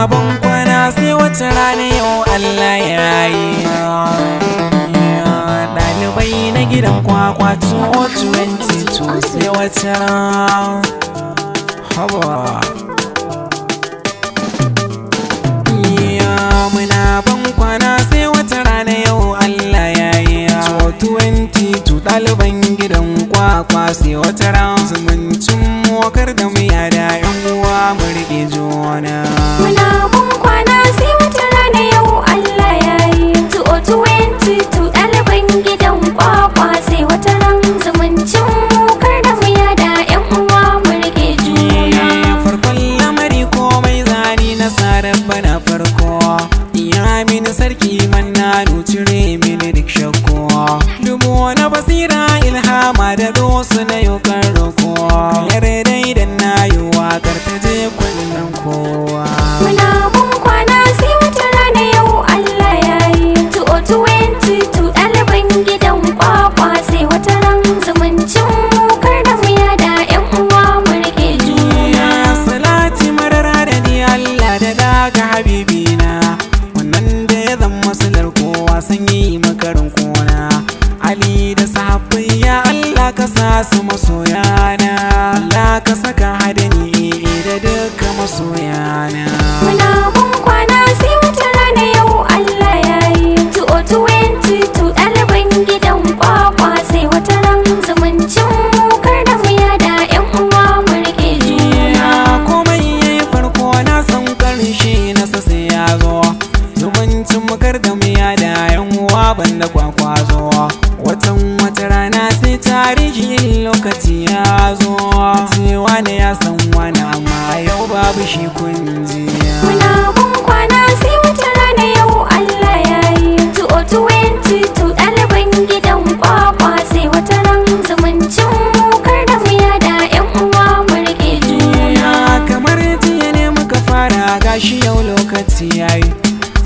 muna ban kwana sai wata rana yau Allah ya yi. Ɗalibai na gidan kwakwa 2022 sai wata rana. Haba muna ban kwana sai wata rana yau Allah ya yi. 2022 ɗaliban gidan kwakwa sai wata rana. Zumuncin mokar da mu yada yan uwa mu rike juna. Muna ban kwana sai wata rana yau Allah ya yi. 2022 ɗaliban gidan kwakwa sai wata ran. Zumuncin mokar da mu yada yan uwa mu rike juna. Farkon lamari komai zani na sarar bana farko. Ya mini sarki manna cire mini duk shakku. Dumo na basira ilhama da dosu na yokar roko. Yare dai da na yi wakar ta je kunnen kowa. Muna ban kwana sai wata rana yau Allah ya yi. 2022 ɗaliban gidan kwakwa sai wata ran. Zumuncin mokar da mu yada yan uwa mu rike juna. Salati marar da ni Allah da daga habibina. Wannan da ya zama silar kowa sanyi makarin kona. Ali da sahabbai ya Allah ka sa su masoyana. Allah ka saka hadani da duka masoyana. Muna ban kwana sai wata rana yau Allah ya yi. 2022 ɗaliban gidan kwakwa sai wata ran. Zumuncin mokar da mu yada yan uwa mu rike juna. Komai yayi farko na san karshe na sasa ya zo. Zumuncin mukar da mu yada yan uwa banda kwakwazo. Wata rana sai tarihi lokaci ya zo. Cewa ne ya san wani amma yau babu shi kunjiya. Muna ban kwana sai wata rana yau Allah ya yi. 2022 ɗaliban gidan kwakwa sai wata ran. Zumuncin mokar da mu yada yan uwa mu rike juna. Kamar jiya ne muka fara gashi yau lokaci yayi.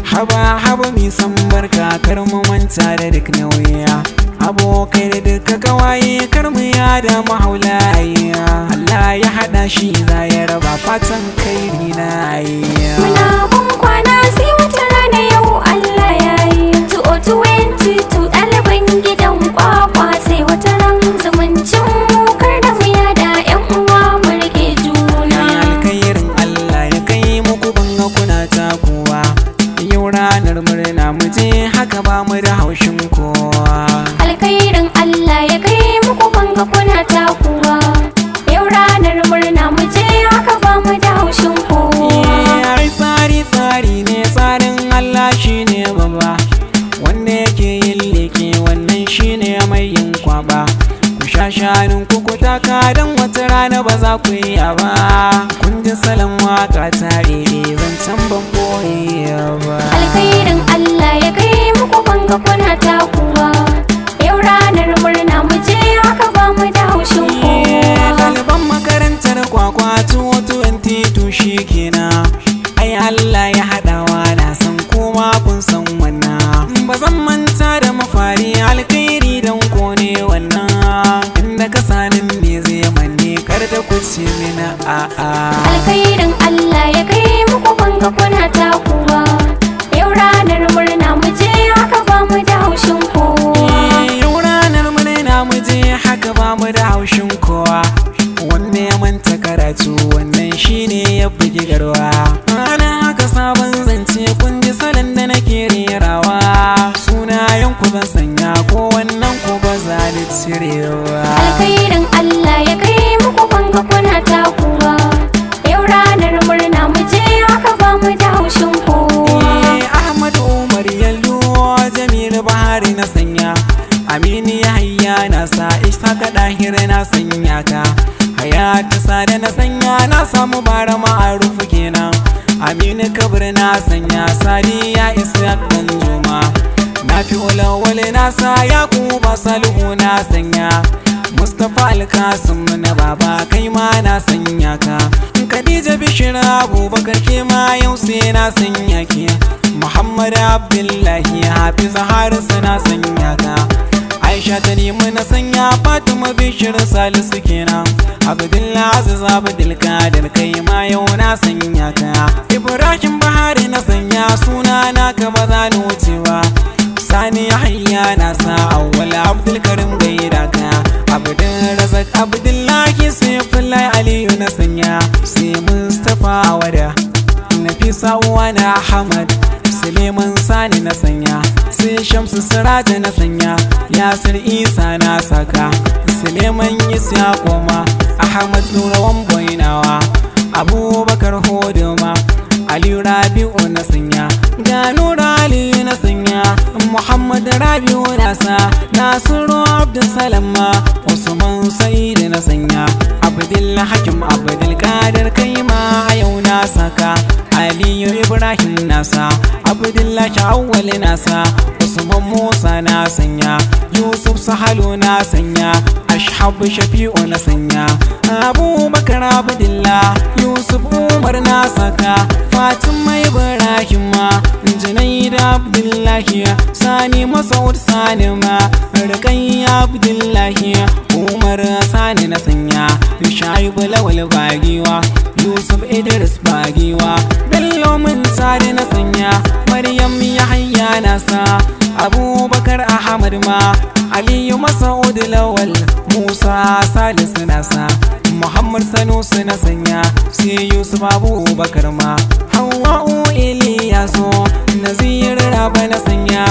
Haba mi san barka kar mu manta da duk nauyiya. Abokai da duka kawaye kar mu yada mahaulaya. Allah ya hada shi za ya raba fatan kairi na ayya. Muna ban kwana sai wata rana yau Allah ya yi. 2022 ɗaliban gidan kwakwa sai wata ran. Zumuncin mokar da mu yada yan uwa mu rike juna. Alkhairin Allah ya kai muku banga kuna takuwa. Yau ranar murna mu je haka ba mu da haushin kowa. Alkhairin Allah ya kai muku banga kuna takuwa. Yau ranar murna mu je haka ba mu da haushin kowa. Tsari ne tsarin Allah shine baba. Wanda yake yin leke wannan shine mai yin kwaba. Ku sha shanun ku taka dan wata rana ba za ku yi ba. Kun ji salon waka tare zancen ban boye ba. Alkhairin Allah ya kai muku banga kuna takuwa. Yau ranar murna mu je haka ba mu da haushin kowa. Ɗaliban makarantar kwakwa 2022 shikenan. Ai Allah ya haɗawa na san kuma kun san wannan. Ba zan manta da mafari alkhairi dan kone wannan. Inda ka sanin ne zai manne kar da ku ce mina a'a. Alkhairin Allah ya kai muku banga kuna takuwa. Yau ranar murna mu je haka ba mu da haushin kowa. Yau ranar murna mu je haka ba mu da haushin kowa. Wanne ya manta karatu wannan shine ya bugi garwa. Ana haka sabon zance kun ji salon da nake rerawa. Sunayen ku zan sanya ko wannan ku ba za ni cirewa. Alkhairin Allah ya kai muku banga kuna takuwa. Yau ranar murna mu je haka ba mu da haushin kowa. Ahmad Umar Yallo Jamilu Bahari na sanya. Aminu Yahaya na sa Ishaka Dahir na sanya ka. Hayatu Sada na sanya na samu bara ma'arufu kenan. Aminu Kabir na sanya Sadiya Ishaq Danjuma. Na fi ulawale na sa Yakuba Salihu na sanya. Mustapha Alkasim na baba kai ma na sanya ka. Khadija Bishir Abubakar ke ma yau sai na sanya ke. Muhammad Abdullahi Hafiz Harisu na sanya ka. Aisha ta nemi na sanya Fatima Bishir Salisu kenan. Abdullahi Aziz Abdul Kadir kai ma yau na na sanya ka. Ibrahim Bahari na sanya suna naka ba za ni wucewa. Sani Yahaya na sa Awwal Abdulkarim gaida ka. Abdul Razak Abdullahi Saifullahi Aliyu na sanya. Sai Mustapha Wada Nafisa Uwana Ahmad Suleiman Sani na sanya. Sai Shamsu Siraja na sanya. Yasir Isa na saka. Suleiman Isa Koma Ahmad Nurawan Boinawa. Abubakar Hodoma Aliyu Rabi'u na sanya. Ga Nura Aliyu na sanya. Muhammad Rabi'u na sa. Nasiru Abdulsalam Usman Said na sanya. Abdul Hakim Abdul Qadir kai ma a yau na saka. Aliyu Ibrahim nasa. Abdullahi Awwal nasa. Usman Musa na sanya. Yusuf Sahalu na sanya. Ashhab Shafi'u na sanya. Abubakar Abdullah Yusuf Umar na saka. Fatima Ibrahim Junaid Abdullahi Sani Masaud Sani Rukayya Abdullahi Umar Sani na sanya. Shaibu Lawal Bagiwa Yusuf Idris Bagiwa Bello Sani na sanya. Maryam Yahaya nasa. Abubakar Ahmad Aliyu Masaud Lawal Musa Salisu nasa. Muhammad Sanusi na sanya. Sai Yusuf Abubakar Hawwa'u Iliyasu Nazir Raba na sanya.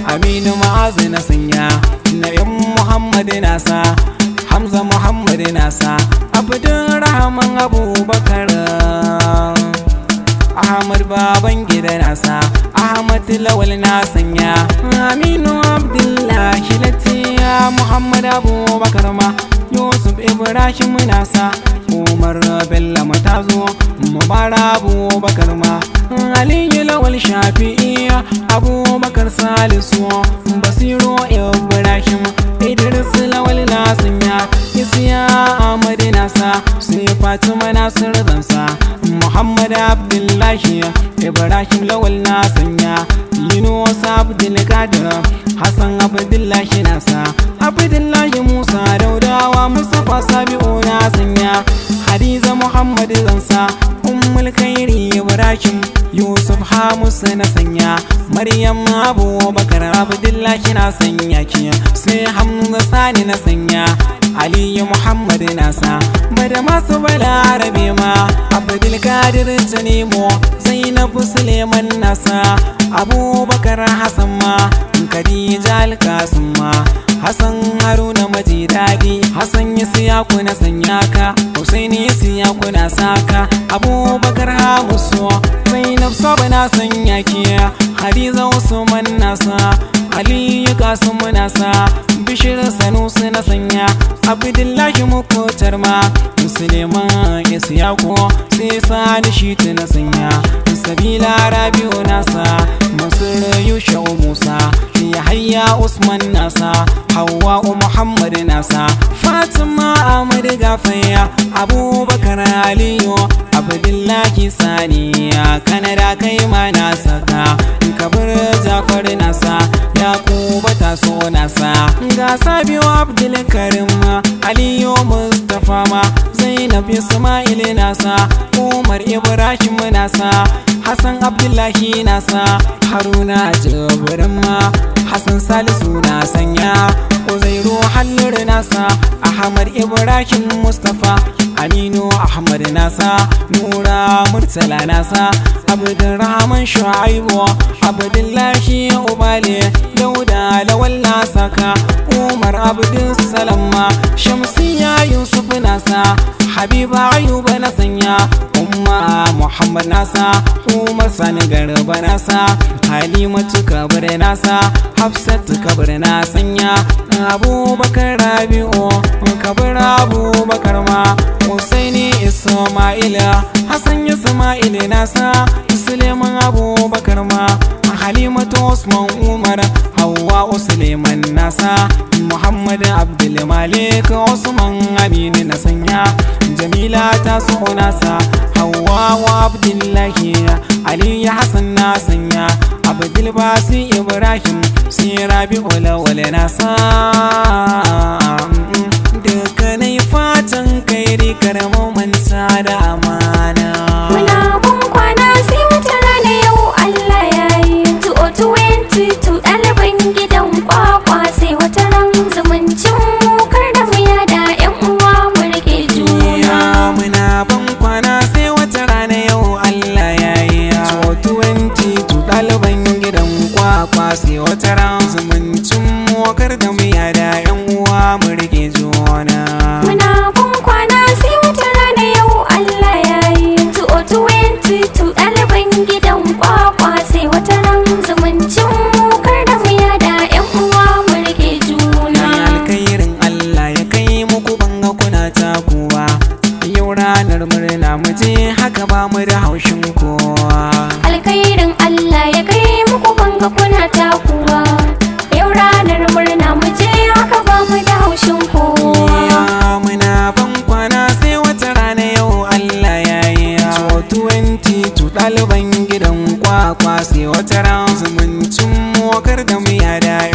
Aminu Ma'azu na sanya. Na'im Muhammad nasa. Hamza Muhammad nasa. Abdurrahman Abubakar Ahmad Babangida nasa. Ahmad Lawal na sanya. Aminu Abdullahi Latiya Muhammad Abubakar Yusuf Ibrahim nasa. Umar Bello Matazo Mubarak Abubakar Aliyu Lawal Shafi'i Abubakar Salisu Basiru Ibrahim Idris Lawal na sanya. Isiya Ahmad nasa. Sai Fatima Nasir zansa. Muhammad Abdullahi Ibrahim Lawal na sanya. Yunus Abdul Qadir Hassan Abdullahi nasa. Abdullahi Musa Daudawa Mustafa Sabi'u na sanya. Hadiza Muhammad zansa. Ummul Khairi Ibrahim Yusuf Hamus na sanya. Maryam Abubakar Abdullahi na sanya ki. Sai Hamza Sani na sanya. Aliyu Muhammad nasa. Bada masu Balarabe Abdul Qadir Tanimo Zainab Suleiman nasa. Abubakar Hassan Khadija Alkasim Hassan Haruna Majidadi Hassan Isiyaku na sanya ka. Husaini Isiyaku na saka. Abubakar Hamusu Zainab Saba na sanya ki. Hadiza Usman nasa. Aliyu Kasim nasa. Bishir Sanusi na sanya. Abdullahi Mukutar Suleiman Isiyaku. Sai Sani Shitu na sanya. Sabila Rabi'u nasa. Mansur Yushau Musa. Yahaya Usman nasa. Hawwa'u Muhammad nasa. Fatima Ahmad Gafaya. Abubakar Aliyu Abdullahi Sani Kanada kai ma na saka. Kabir Jafar nasa. Yakuba Taso nasa. Ga Sabiu Abdulkarim Aliyu Mustafa Zainab Ismail nasa. Umar Ibrahim nasa. Hassan Abdullahi nasa. Haruna Jibrin Hassan Salisu na sanya. Uzairu Hallur nasa. Ahmad Ibrahim Mustafa. Aminu Ahmad nasa. Nura Murtala nasa. Abdurrahman Shu'aibu Abdullahi Ubale. Dauda Lawal nasaka. Umar Abdulsalam Shamsiya Yusuf nasa. Habiba Ayuba na sanya. Umma Muhammad nasa. Umar Sani Garba nasa. Halimatu Kabir nasa. Hafsat Kabir na sanya. Abubakar Rabi'u Kabir Abubakar Husaini Ismaila Hassan Ismail nasa. Suleiman Abubakar Halimatu Usman Umar Hawwa'u Suleiman nasa. Muhammad Abdul Malik Usman Aminu na sanya. Jamila Taso nasa. Hawwa'u Abdullahi Ali Hassan na sanya. Abdul Basi Ibrahim Sai Rabi'u Lawal nasa. Dukkanai fatan kairi karamu manta da amana. haka ba mu da haushin kowa. Alkhairin Allah ya kai muku banga kuna takuwa. Yau ranar murna mu je haka ba mu da haushin kowa. Muna ban kwana sai wata rana yau Allah ya yi. 22 ɗaliban gidan kwakwa sai wata ran zumuncin mokar da mu yada